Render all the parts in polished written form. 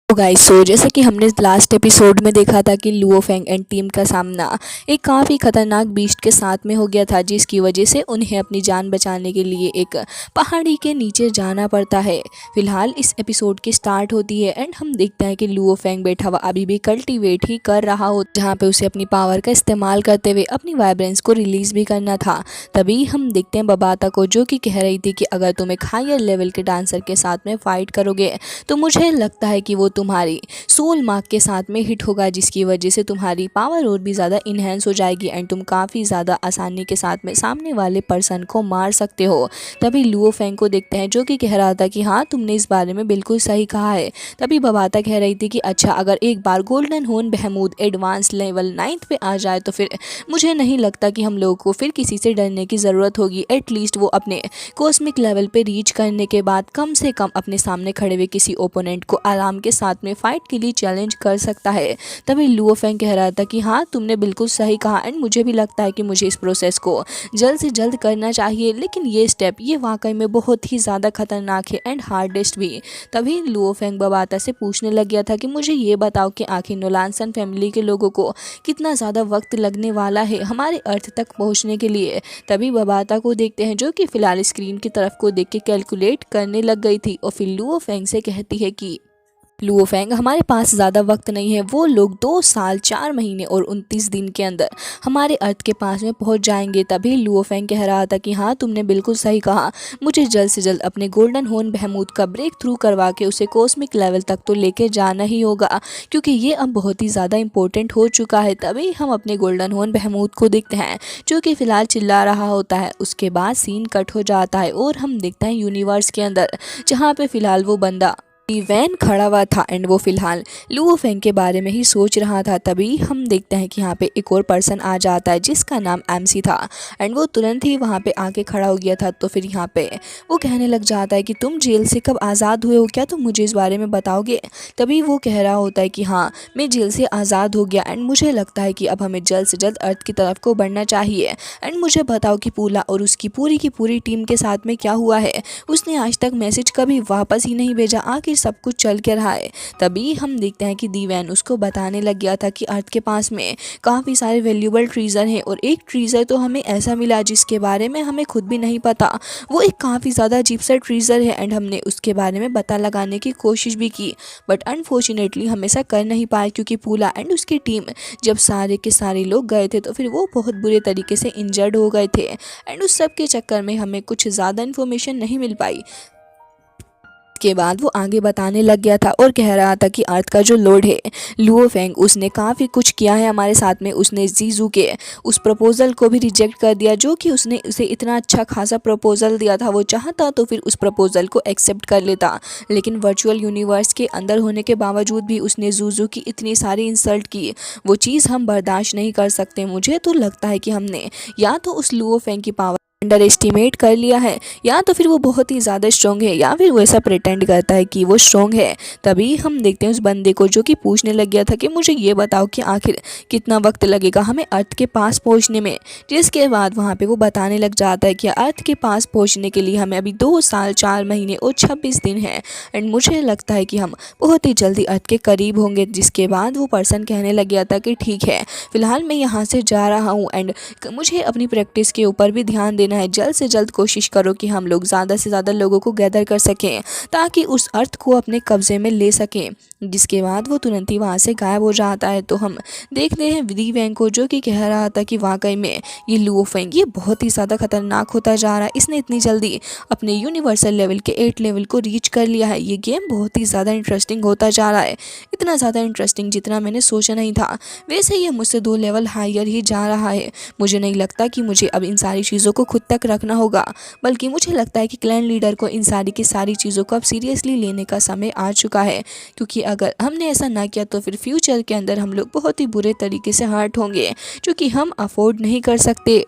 तो गाइस जैसे कि हमने लास्ट एपिसोड में देखा था कि लुओ फेंग एंड टीम का सामना एक काफ़ी खतरनाक बीस्ट के साथ में हो गया था, जिसकी वजह से उन्हें अपनी जान बचाने के लिए एक पहाड़ी के नीचे जाना पड़ता है। फिलहाल इस एपिसोड की स्टार्ट होती है एंड हम देखते हैं कि लुओ फेंग बैठा हुआ अभी भी कल्टीवेट ही कर रहा हो, जहाँ पे उसे अपनी पावर का इस्तेमाल करते हुए अपनी वाइब्रेंस को रिलीज भी करना था। तभी हम देखते हैं बबाता को, जो कि कह रही थी कि अगर तुम एक हायर लेवल के डांसर के साथ में फाइट करोगे तो मुझे लगता है कि वो तुम्हारी सोल मार्क के साथ में हिट होगा, जिसकी वजह से तुम्हारी पावर और भी ज़्यादा इन्हेंस हो जाएगी एंड तुम काफ़ी ज़्यादा आसानी के साथ में सामने वाले पर्सन को मार सकते हो। तभी लुओ फेंग को देखते हैं, जो कि कह रहा था कि हाँ, तुमने इस बारे में बिल्कुल सही कहा है। तभी बबाता कह रही थी कि अच्छा, अगर एक बार गोल्डन हॉर्न बहमूद एडवांस लेवल 9th पे आ जाए तो फिर मुझे नहीं लगता कि हम लोगों को फिर किसी से डरने की ज़रूरत होगी। एटलीस्ट वो अपने कॉस्मिक लेवल पे रीच करने के बाद कम से कम अपने सामने खड़े हुए किसी ओपोनेंट को आराम के साथ में फाइट के लिए चैलेंज कर सकता है। तभी लुओ फेंग कह रहा था कि हाँ, तुमने बिल्कुल सही कहा एंड मुझे भी लगता है कि मुझे इस प्रोसेस को जल्द से जल्द करना चाहिए, लेकिन ये स्टेप ये वाकई में बहुत ही ज़्यादा खतरनाक है एंड हार्डेस्ट भी। तभी लुओ फेंग बबाता से पूछने लग गया था कि मुझे ये बताओ कि आखिर नोलानसन फैमिली के लोगों को कितना ज़्यादा वक्त लगने वाला है हमारे अर्थ तक पहुँचने के लिए। तभी बबाता को देखते हैं, जो कि फिलहाल स्क्रीन की तरफ को देख के कैलकुलेट करने लग गई थी और फिर लुओ फेंग से कहती है कि लुओ फेंग, हमारे पास ज़्यादा वक्त नहीं है। वो लोग 2 साल 4 महीने और 29 दिन के अंदर हमारे अर्थ के पास में पहुंच जाएंगे। तभी लुओ फेंग कह रहा था कि हाँ, तुमने बिल्कुल सही कहा, मुझे जल्द से जल्द अपने गोल्डन हॉर्न बहमूद का ब्रेक थ्रू करवा के उसे कॉस्मिक लेवल तक तो लेके जाना ही होगा, क्योंकि ये अब बहुत ही ज़्यादा इंपॉर्टेंट हो चुका है। तभी हम अपने गोल्डन हॉर्न बहमूद को देखते हैं, जो कि फ़िलहाल चिल्ला रहा होता है। उसके बाद सीन कट हो जाता है और हम देखते हैं यूनिवर्स के अंदर, जहाँ पे फ़िलहाल वो बंदा वैन खड़ा हुआ था एंड वो फिलहाल लुओ फेंग के बारे में ही सोच रहा था। तभी हम देखते हैं कि यहाँ पे एक और पर्सन आ जाता है, जिसका नाम एमसी था एंड वो तुरंत ही वहाँ पे आके खड़ा हो गया था। तो फिर यहाँ पे वो कहने लग जाता है कि तुम जेल से कब आज़ाद हुए हो, क्या तुम मुझे इस बारे में बताओगे। तभी वो कह रहा होता है कि हाँ, मैं जेल से आज़ाद हो गया एंड मुझे लगता है कि अब हमें जल्द से जल्द अर्थ की तरफ को बढ़ना चाहिए। एंड मुझे बताओ कि पूला और उसकी पूरी की पूरी टीम के साथ में क्या हुआ है। उसने आज तक मैसेज कभी वापस ही नहीं भेजा, आखिर सब कुछ चल के रहा है। तभी हम देखते हैं कि दीवैन उसको बताने लग गया था कि अर्थ के पास में काफ़ी सारे वैल्यूबल ट्रीजर हैं और एक ट्रीजर तो हमें ऐसा मिला जिसके बारे में हमें खुद भी नहीं पता। वो एक काफ़ी ज़्यादा अजीब सा ट्रीजर है एंड हमने उसके बारे में पता लगाने की कोशिश भी की, बट अनफॉर्चुनेटली हम ऐसा कर नहीं पाए, क्योंकि पूला एंड उसकी टीम जब सारे के सारे लोग गए थे तो फिर वो बहुत बुरे तरीके से इंजर्ड हो गए थे एंड उस सब के चक्कर में हमें कुछ ज़्यादा इन्फॉर्मेशन नहीं मिल पाई। के बाद वो आगे बताने लग गया था और कह रहा था कि अर्थ का जो लॉर्ड है लुओ फेंग, उसने काफ़ी कुछ किया है हमारे साथ में। उसने जीजू के उस प्रपोज़ल को भी रिजेक्ट कर दिया, जो कि उसने उसे इतना अच्छा खासा प्रपोज़ल दिया था। वो चाहता तो फिर उस प्रपोज़ल को एक्सेप्ट कर लेता, लेकिन वर्चुअल यूनिवर्स के अंदर होने के बावजूद भी उसने जीजू की इतनी सारी इंसल्ट की, वो चीज़ हम बर्दाश्त नहीं कर सकते। मुझे तो लगता है कि हमने या तो उस लुओ फेंग की पावर अंडर एस्टिमेट कर लिया है, या तो फिर वो बहुत ही ज़्यादा स्ट्रॉन्ग है, या फिर वो ऐसा प्रिटेंड करता है कि वो स्ट्रॉन्ग है। तभी हम देखते हैं उस बंदे को, जो कि पूछने लग गया था कि मुझे ये बताओ कि आखिर कितना वक्त लगेगा हमें अर्थ के पास पहुंचने में। जिसके बाद वहाँ पे वो बताने लग जाता है कि अर्थ के पास पहुंचने के लिए हमें अभी 2 साल 4 महीने और 26 दिन है एंड मुझे लगता है कि हम बहुत ही जल्दी अर्थ के करीब होंगे। जिसके बाद वो पर्सन कहने लग गया था कि ठीक है, फ़िलहाल मैं यहाँ से जा रहा हूँ एंड मुझे अपनी प्रैक्टिस के ऊपर भी ध्यान देना है। जल्द से जल्द कोशिश करो कि हम लोग ज़्यादा से ज़्यादा लोगों को गैदर कर सकें, ताकि उस अर्थ को अपने कब्जे में ले सकें। जिसके बाद वो तुरंत ही वहाँ से गायब हो जाता है। तो हम देखते हैं दी वैंग को, जो कि कह रहा था कि वाकई में ये लुओ फेंग ये बहुत ही ज़्यादा खतरनाक होता जा रहा है। इसने इतनी जल्दी अपने यूनिवर्सल लेवल के 8 लेवल को रीच कर लिया है। ये गेम बहुत ही ज़्यादा इंटरेस्टिंग होता जा रहा है, इतना ज़्यादा इंटरेस्टिंग जितना मैंने सोचा नहीं था। वैसे ये मुझसे 2 लेवल हायर ही जा रहा है। मुझे नहीं लगता कि मुझे अब इन सारी चीज़ों को खुद तक रखना होगा, बल्कि मुझे लगता है कि क्लैन लीडर को इन सारी की सारी चीज़ों को अब सीरियसली लेने का समय आ चुका है, क्योंकि अगर हमने ऐसा ना किया तो फिर फ्यूचर के अंदर हम लोग बहुत ही बुरे तरीके से हर्ट होंगे, जो कि हम अफोर्ड नहीं कर सकते।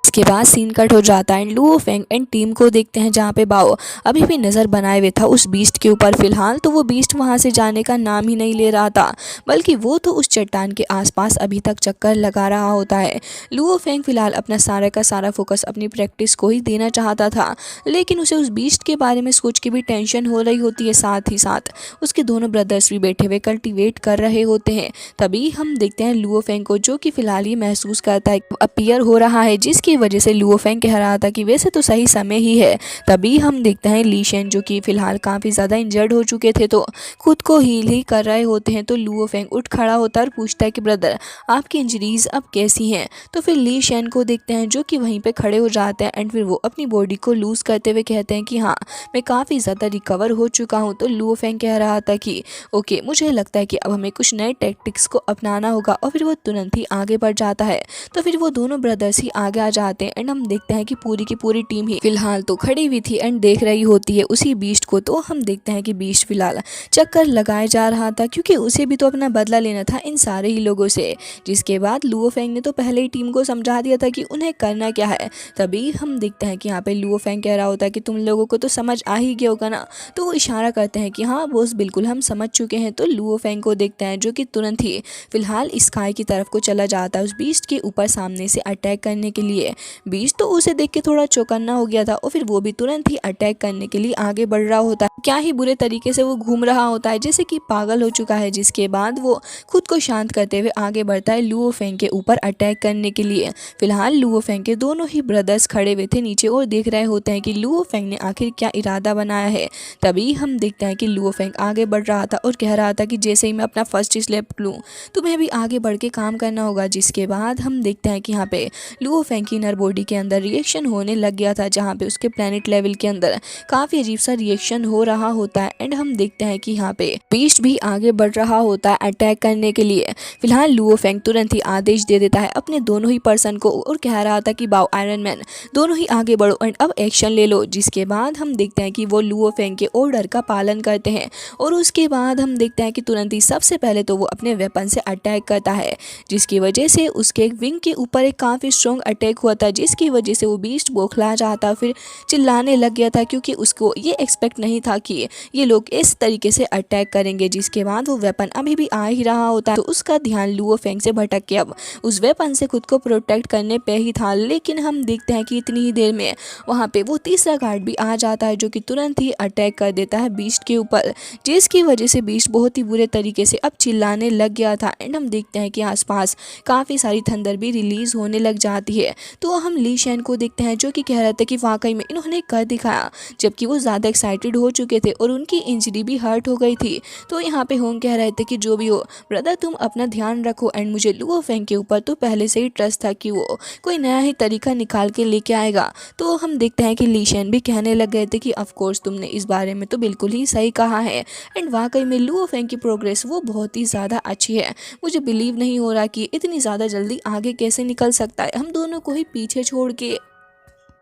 इसके बाद सीन कट हो जाता है and Luo Feng and team को देखते हैं जहाँ पे बाओ अभी भी नज़र बनाए हुए था उस बीस्ट के ऊपर। फिलहाल तो वो बीस्ट वहाँ से जाने का नाम ही नहीं ले रहा था, बल्कि वो तो उस चट्टान के आसपास अभी तक चक्कर लगा रहा होता है। लुओ फेंग फिलहाल अपना सारा का सारा फोकस अपनी प्रैक्टिस को ही देना चाहता था, लेकिन उसे उस बीस्ट के बारे में सोच के भी टेंशन हो रही होती है। साथ ही साथ उसके दोनों ब्रदर्स भी बैठे हुए कल्टीवेट कर रहे होते हैं। तभी हम देखते हैं लुओ फेंग को, जो कि फिलहाल ये महसूस करता है अपीयर हो रहा है, जिसकी वजह से लुओ फेंग कह रहा था कि वैसे तो सही समय ही है। तभी हम देखते हैं ली शेन, जो कि फिलहाल काफ़ी ज़्यादा इंजर्ड हो चुके थे तो खुद को हील ही कर रहे होते हैं। तो लुओ फेंग उठ खड़ा होता है और पूछता है कि ब्रदर, आपकी इंजरीज अब कैसी हैं। तो फिर ली शेन को देखते हैं, जो कि वहीं पे खड़े हो जाते हैं एंड फिर वो अपनी बॉडी को लूज़ करते हुए कहते हैं कि हाँ, मैं काफ़ी ज़्यादा रिकवर हो चुका हूँ। तो लुओ फेंग कह रहा था कि ओके, मुझे लगता है कि अब हमें कुछ नए टैक्टिक्स को अपनाना होगा, और फिर वो तुरंत ही आगे बढ़ जाता है। तो फिर वो दोनों ब्रदर्स ही आगे आ जाते हैं एंड हम देखते हैं कि पूरी की पूरी टीम ही फिलहाल तो खड़ी हुई थी एंड देख रही होती है उसी बीस्ट को। तो हम देखते हैं कि बीस्ट फिलहाल चक्कर लगाए जा रहा था, क्योंकि उसे भी तो अपना बदला लेना था इन सारे ही लोगों से। जिसके बाद लुओ फेंग ने तो पहले ही टीम को समझा दिया था कि उन्हें करना क्या है। तभी हम देखते हैं कि यहाँ पे लुओ फेंग कह रहा होता है कि तुम लोगों को तो समझ आ ही गया होगा ना। तो वो इशारा करते हैं कि हाँ बॉस, बिल्कुल हम समझ चुके हैं। तो लुओ फेंग को देखते हैं, जो कि तुरंत ही फिलहाल स्काई की तरफ को चला जाता है उस बीस्ट के ऊपर सामने से अटैक करने के लिए। बीस्ट तो उसे देख के थोड़ा चौकन्ना हो गया था और फिर वो भी तुरंत ही अटैक करने के लिए आगे बढ़ रहा होता है। क्या ही बुरे तरीके से वो घूम रहा होता है, जैसे कि पागल हो चुका है। जिसके बाद वो खुद को शांत करते हुए आगे बढ़ता है लुओ फेंग के ऊपर अटैक करने के लिए। फिलहाल लुओ फेंग के दोनों ही ब्रदर्स खड़े हुए थे नीचे और देख रहे होते हैं कि लुओ फेंग ने आखिर क्या इरादा बनाया है। तभी हम देखते हैं कि लुओ फेंग आगे बढ़ रहा था और कह रहा था कि जैसे ही मैं अपना फर्स्ट स्टेप लूँ तुम्हें भी आगे बढ़ के काम करना होगा। जिसके बाद हम देखते हैं कि यहाँ पे लुओ फेंग की इनर बॉडी के अंदर रिएक्शन होने लग गया था, जहाँ पे उसके प्लेनेट लेवल के अंदर काफ़ी अजीब सा रिएक्शन हो रहा होता है। एंड हम देखते हैं कि यहाँ पे बीस्ट भी आगे बढ़ रहा होता है अटैक करने के लिए। फिलहाल लुओ फेंग तुरंत ही आदेश दे देता है अपने दोनों ही पर्सन को और कह रहा था कि बाओ, आयरन मैन, दोनों ही आगे बढ़ो एंड अब एक्शन ले लो। जिसके बाद हम देखते हैं कि वो लुओ फेंग के ऑर्डर का पालन करते हैं और उसके बाद हम देखते हैं कि तुरंत ही सबसे पहले तो वो अपने वेपन से अटैक करता है, जिसकी वजह से उसके विंग के ऊपर एक काफ़ी स्ट्रॉन्ग अटैक हुआ था, जिसकी वजह से वो बीस्ट बौखला जाता फिर चिल्लाने लग गया था, क्योंकि उसको ये एक्सपेक्ट नहीं था कि ये लोग इस तरीके से अटैक करेंगे। जिसके बाद वो वेपन अभी भी आ ही रहा होता है तो उसका ध्यान लुओ फेंग से भटक के अब उस वेपन से खुद को प्रोटेक्ट करने पे ही था। लेकिन हम देखते हैं कि इतनी ही देर में वहाँ पे वो तीसरा गार्ड भी आ जाता है, जो कि तुरंत ही अटैक कर देता है बीस्ट के ऊपर, जिसकी वजह से बीस्ट बहुत ही बुरे तरीके से अब चिल्लाने लग गया था। एंड हम देखते हैं कि आसपास काफ़ी सारी थंडर भी रिलीज होने लग जाती है। तो हम ली शेन को देखते हैं, जो कि कह रहे थे कि वाकई में इन्होंने कर दिखाया, जबकि वो ज़्यादा एक्साइटेड हो चुके थे और उनकी इंजरी भी हर्ट हो गई थी। तो यहाँ पे होंग कह रहे थे कि जो भी हो ब्रदर, तुम अपना ध्यान रखो। एंड मुझे लुओ फेंग के ऊपर तो पहले से ही ट्रस्ट था कि वो कोई नया ही तरीका निकाल के लेके आएगा। तो हम देखते हैं कि ली शेन भी कहने लग गए थे कि ऑफ कोर्स तुमने इस बारे में तो बिल्कुल ही सही कहा है। एंड वाकई में लुओ फेंग की प्रोग्रेस वो बहुत ही ज़्यादा अच्छी है। मुझे बिलीव नहीं हो रहा कि इतनी ज़्यादा जल्दी आगे कैसे निकल सकता है, हम दोनों को ही पीछे छोड़ के।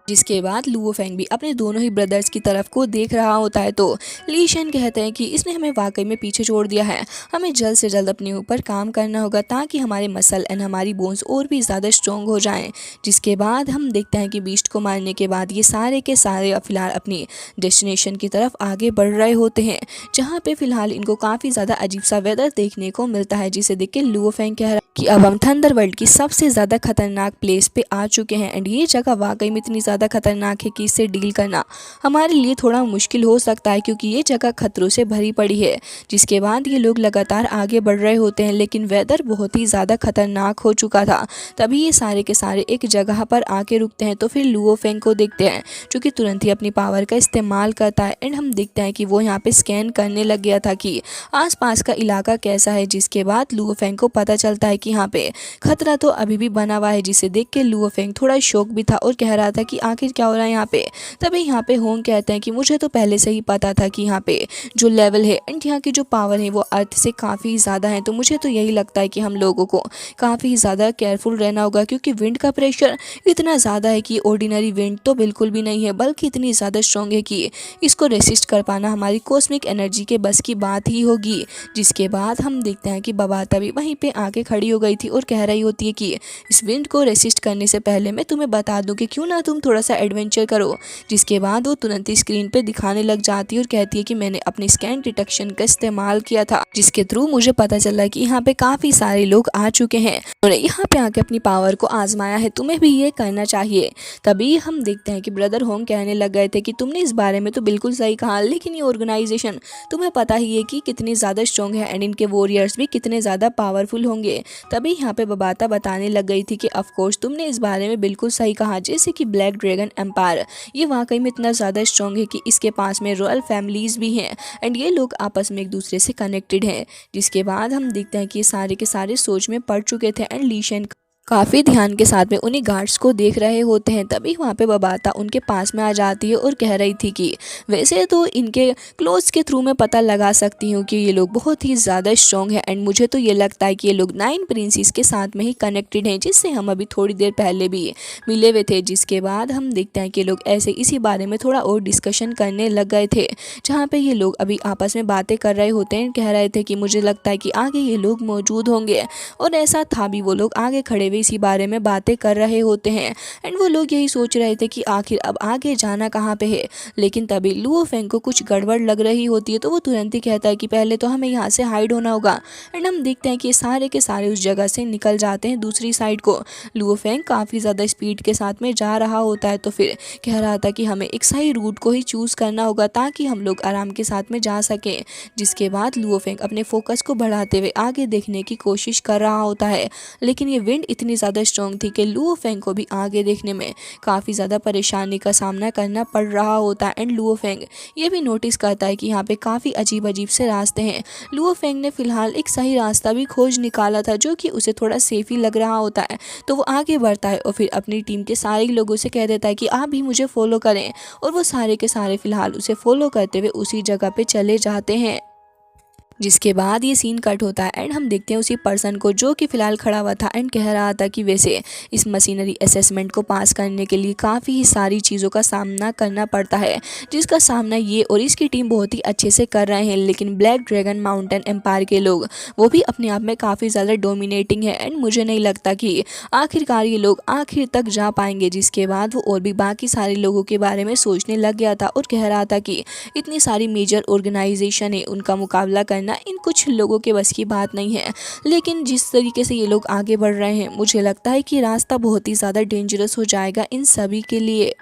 जिसके बाद लुओ फेंग भी अपने दोनों ही ब्रदर्स की तरफ को देख रहा होता है। तो ली शेन कहते हैं कि इसने हमें वाकई में पीछे छोड़ दिया है, हमें जल्द से जल्द अपने ऊपर काम करना होगा ताकि हमारे मसल एंड हमारी बोन्स और भी ज़्यादा स्ट्रॉन्ग हो जाएं। जिसके बाद हम देखते हैं कि बीस्ट को मारने के बाद ये सारे के सारे फिलहाल अपनी डेस्टिनेशन की तरफ आगे बढ़ रहे होते हैं, जहाँ पे फिलहाल इनको काफ़ी ज़्यादा अजीब सा वेदर देखने को मिलता है, जिसे देख के लुओ फेंग कह रहा है कि अब हम थंडरवर्ल्ड की सबसे ज़्यादा खतरनाक प्लेस पे आ चुके हैं। एंड ये जगह वाकई में इतनी ज़्यादा खतरनाक है कि इससे डील करना हमारे लिए थोड़ा मुश्किल हो सकता है, क्योंकि ये जगह खतरों से भरी पड़ी है। जिसके बाद ये लोग लगातार आगे बढ़ रहे होते हैं, लेकिन वेदर बहुत ही ज़्यादा खतरनाक हो चुका था। तभी ये सारे के सारे एक जगह पर आके रुकते हैं। तो फिर लुओ फेंग को देखते हैं, जो कि तुरंत ही अपनी पावर का इस्तेमाल करता है। एंड हम देखते हैं कि वो यहाँ पे स्कैन करने लग गया था कि आसपास का इलाका कैसा है। जिसके बाद लुओ फेंग को पता चलता है कि यहाँ पे खतरा तो अभी भी बना हुआ है, जिसे देख के लुओ फेंग थोड़ा शौक भी था और कह रहा था कि आखिर क्या हो रहा है यहाँ पे। तभी यहाँ पे होंग कहते हैं कि मुझे तो पहले से ही पता था कि यहाँ पे जो लेवल है एंड यहाँ की जो पावर है वो अर्थ से काफ़ी ज़्यादा है, तो मुझे तो यही लगता है कि हम लोगों को काफ़ी ज़्यादा केयरफुल रहना होगा, क्योंकि विंड का प्रेशर इतना ज़्यादा है कि ऑर्डिनरी विंड तो बिल्कुल भी नहीं है, बल्कि इतनी ज़्यादा स्ट्रॉन्ग है कि इसको रेसिस्ट कर पाना हमारी कॉस्मिक एनर्जी के बस की बात ही होगी। जिसके बाद हम देखते हैं कि बबाता भी वहीं पे आके खड़ी हो गई थी और कह रही होती है कि इस विंड को रेसिस्ट करने से पहले मैं तुम्हें बता दूं कि क्यों ना तुम थोड़ा सा एडवेंचर करो। जिसके बाद वो तुरंत ही स्क्रीन पे दिखाने लग जाती है और कहती है कि मैंने अपनी स्कैन डिटेक्शन का इस्तेमाल किया था, जिसके थ्रू मुझे पता चला कि यहाँ पे काफ़ी सारे लोग आ चुके हैं और यहाँ पे आके अपनी पावर को आजमाया है, तुम्हें भी ये करना चाहिए। तभी हम देखते हैं कि ब्रदर होंग कहने लग गए थे कि तुमने इस बारे में तो बिल्कुल सही कहा, लेकिन ये ऑर्गेनाइजेशन तुम्हें पता ही है कि कितनी ज़्यादा स्ट्रॉन्ग है एंड इनके वॉरियर्स भी कितने ज़्यादा पावरफुल होंगे। तभी यहाँ पे बबाता बताने लग गई थी कि ऑफ कोर्स तुमने इस बारे में बिल्कुल सही कहा, जैसे कि ब्लैक ड्रैगन एम्पायर ये वाकई में इतना ज़्यादा स्ट्रॉन्ग है कि इसके पास में रॉयल फैमिलीज़ भी हैं एंड ये लोग आपस में एक दूसरे से कनेक्टेड हैं। जिसके बाद हम देखते हैं कि ये सारे के सारे सोच में पड़ चुके थे एंड लीशन काफ़ी ध्यान के साथ में उन्हीं गार्ड्स को देख रहे होते हैं। तभी वहाँ पे बबाता उनके पास में आ जाती है और कह रही थी कि वैसे तो इनके क्लोथ्स के थ्रू मैं पता लगा सकती हूँ कि ये लोग बहुत ही ज़्यादा स्ट्रॉन्ग है एंड मुझे तो ये लगता है कि ये लोग 9 प्रिंसेस के साथ में ही कनेक्टेड हैं, जिससे हम अभी थोड़ी देर पहले भी मिले हुए थे। जिसके बाद हम देखते हैं कि लोग ऐसे इसी बारे में थोड़ा और डिस्कशन करने लग गए थे, जहाँ पर ये लोग अभी आपस में बातें कर रहे होते हैं। कह रहे थे कि मुझे लगता है कि आगे ये लोग मौजूद होंगे, और ऐसा था भी, वो लोग आगे खड़े इसी बारे में बातें कर रहे होते हैं एंड वो लोग यही सोच रहे थे कि आखिर अब आगे जाना कहाँ पे है। लेकिन तभी लुओ फेंग को कुछ गड़बड़ लग रही होती है, तो वो तुरंत ही कहता है कि पहले तो हमें यहाँ से हाइड होना होगा एंड हम देखते हैं कि सारे के सारे उस जगह से निकल जाते हैं दूसरी साइड को। लुओ फेंग काफ़ी ज़्यादा स्पीड के साथ में जा रहा होता है, तो फिर कह रहा था कि हमें एक सही रूट को ही चूज़ करना होगा ताकि हम लोग आराम के साथ में जा सकें। जिसके बाद लुओ फेंग अपने फोकस को बढ़ाते हुए आगे देखने की कोशिश कर रहा होता है, लेकिन ये विंड इतनी ज़्यादा स्ट्रॉन्ग थी कि लुओ फेंग को भी आगे देखने में काफ़ी ज़्यादा परेशानी का सामना करना पड़ रहा होता है एंड लुओ फेंग ये भी नोटिस करता है कि यहाँ पे काफ़ी अजीब अजीब से रास्ते हैं। लुओ फेंग ने फिलहाल एक सही रास्ता भी खोज निकाला था जो कि उसे थोड़ा सेफ ही लग रहा होता है, तो वो आगे बढ़ता है और फिर अपनी टीम के सारे लोगों से कह देता है कि आप भी मुझे फॉलो करें, और वो सारे के सारे फिलहाल उसे फॉलो करते हुए उसी जगह पे चले जाते हैं। जिसके बाद ये सीन कट होता है एंड हम देखते हैं उसी पर्सन को जो कि फ़िलहाल खड़ा हुआ था एंड कह रहा था कि वैसे इस मशीनरी असेसमेंट को पास करने के लिए काफ़ी सारी चीज़ों का सामना करना पड़ता है, जिसका सामना ये और इसकी टीम बहुत ही अच्छे से कर रहे हैं। लेकिन ब्लैक ड्रैगन माउंटेन एम्पायर के लोग वो भी अपने आप में काफ़ी ज़्यादा डोमिनेटिंग है एंड मुझे नहीं लगता कि आखिरकार ये लोग आखिर तक जा पाएंगे। जिसके बाद वो और भी बाकी सारे लोगों के बारे में सोचने लग गया था और कह रहा था कि इतनी सारी मेजर ऑर्गेनाइजेशन है, उनका मुकाबला करना इन कुछ लोगों के बस की बात नहीं है। लेकिन जिस तरीके से ये लोग आगे बढ़ रहे हैं, मुझे लगता है कि रास्ता बहुत ही ज़्यादा डेंजरस हो जाएगा इन सभी के लिए।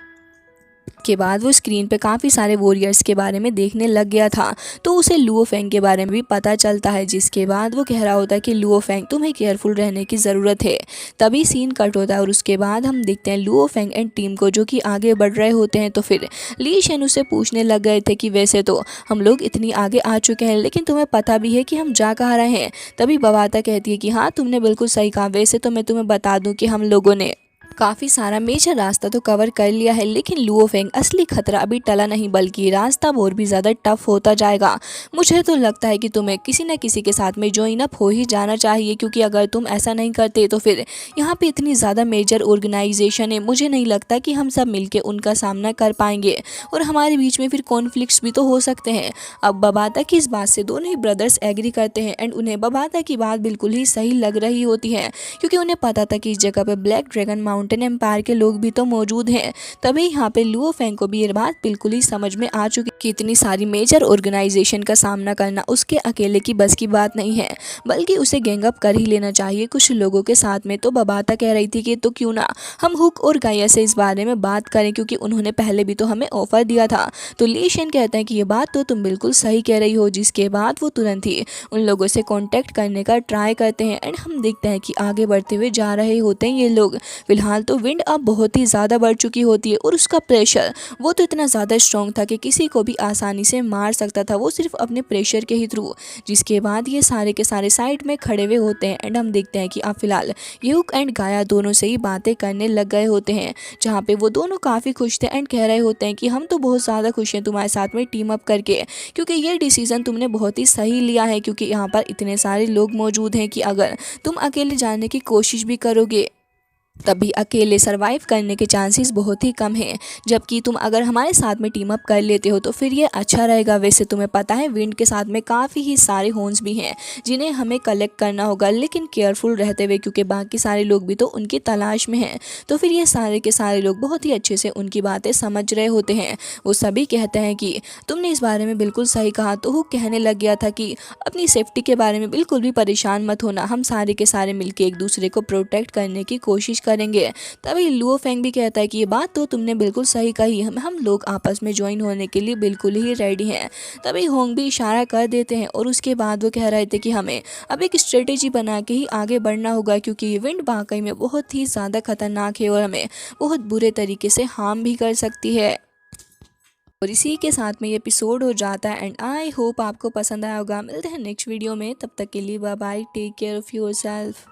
के बाद वो स्क्रीन पे काफ़ी सारे वॉरियर्स के बारे में देखने लग गया था, तो उसे लुओ फेंग के बारे में भी पता चलता है। जिसके बाद वो कह रहा होता है कि लुओ फेंग तुम्हें केयरफुल रहने की ज़रूरत है। तभी सीन कट होता है और उसके बाद हम देखते हैं लुओ फेंग एंड टीम को जो कि आगे बढ़ रहे होते हैं। तो फिर ली शेन उसे पूछने लग गए थे कि वैसे तो हम लोग इतनी आगे आ चुके हैं, लेकिन तुम्हें पता भी है कि हम जा कहाँ रहे हैं। तभी बबाता कहती है कि हाँ तुमने बिल्कुल सही कहा, वैसे तो मैं तुम्हें बता दूँ कि हम लोगों ने काफ़ी सारा मेजर रास्ता तो कवर कर लिया है, लेकिन लुओ फेंग असली खतरा अभी टला नहीं, बल्कि रास्ता और भी ज़्यादा टफ होता जाएगा। मुझे तो लगता है कि तुम्हें किसी न किसी के साथ में ज्वाइन अप हो ही जाना चाहिए, क्योंकि अगर तुम ऐसा नहीं करते तो फिर यहाँ पे इतनी ज़्यादा मेजर ऑर्गेनाइजेशन है, मुझे नहीं लगता कि हम सब मिलकर उनका सामना कर पाएंगे और हमारे बीच में फिर कॉन्फ्लिक्ट्स भी तो हो सकते हैं। अब बबाता की इस बात से दोनों ही ब्रदर्स एग्री करते हैं एंड उन्हें बबाता की बात बिल्कुल ही सही लग रही होती है, क्योंकि उन्हें पता था कि इस जगह पर ब्लैक ड्रैगन माउंटेन एम्पायर के लोग भी तो मौजूद हैं। तभी यहाँ पे लुओ फेंग को भी ये बात बिल्कुल ही समझ में आ चुकी कि इतनी सारी मेजर ऑर्गेनाइजेशन का सामना करना उसके अकेले की बस की बात नहीं है, बल्कि उसे गैंग अप कर ही लेना चाहिए कुछ लोगों के साथ में। तो बबाता कह रही थी कि तो क्यों ना हम हुक और गाया से इस बारे में बात करें, क्योंकि उन्होंने पहले भी तो हमें ऑफर दिया था। तो ली शेन कहते हैं कि ये बात तो तुम बिल्कुल सही कह रही हो। जिसके बाद वो तुरंत ही उन लोगों से कॉन्टेक्ट करने का ट्राई करते हैं एंड हम देखते हैं कि आगे बढ़ते हुए जा रहे होते हैं ये लोग। फिलहाल फिलहाल तो विंड अब बहुत ही ज़्यादा बढ़ चुकी होती है और उसका प्रेशर वो तो इतना ज़्यादा स्ट्रॉन्ग था कि किसी को भी आसानी से मार सकता था, वो सिर्फ अपने प्रेशर के ही थ्रू। जिसके बाद ये सारे के सारे साइड में खड़े हुए होते हैं एंड हम देखते हैं कि अब फिलहाल यूक एंड गाया दोनों से ही बातें करने लग गए होते हैं, जहाँ पे वो दोनों काफ़ी खुश थे एंड कह रहे होते हैं कि हम तो बहुत ज़्यादा खुश हैं तुम्हारे साथ में टीम अप करके, क्योंकि ये डिसीज़न तुमने बहुत ही सही लिया है, क्योंकि यहाँ पर इतने सारे लोग मौजूद हैं कि अगर तुम अकेले जाने की कोशिश भी करोगे तभी अकेले सरवाइव करने के चांसेस बहुत ही कम हैं, जबकि तुम अगर हमारे साथ में टीम अप कर लेते हो तो फिर ये अच्छा रहेगा। वैसे तुम्हें पता है विंड के साथ में काफ़ी ही सारे होन्स भी हैं जिन्हें हमें कलेक्ट करना होगा, लेकिन केयरफुल रहते हुए, क्योंकि बाकी सारे लोग भी तो उनकी तलाश में हैं। तो फिर ये सारे के सारे लोग बहुत ही अच्छे से उनकी बातें समझ रहे होते हैं। वो सभी कहते हैं कि तुमने इस बारे में बिल्कुल सही कहा। तो वो कहने लग गया था कि अपनी सेफ्टी के बारे में बिल्कुल भी परेशान मत होना, हम सारे के सारे मिलकर एक दूसरे को प्रोटेक्ट करने की कोशिश करेंगे। तभी लुओ फेंग भी कहता है कि ये बात तो तुमने बिल्कुल सही कही, हम लोग आपस में ज्वाइन होने के लिए बिल्कुल ही रेडी हैं। तभी होंग भी इशारा कर देते हैं और उसके बाद वो कह रहे थे कि हमें अब एक स्ट्रेटेजी बना के ही आगे बढ़ना होगा, क्योंकि ये विंड वाकई में बहुत ही ज़्यादा खतरनाक है और हमें बहुत बुरे तरीके से हार्म भी कर सकती है। और इसी के साथ में ये एपिसोड हो जाता है एंड आई होप आपको पसंद आया होगा। मिलते हैं नेक्स्ट वीडियो में, तब तक के लिए bye bye, take care of yourself.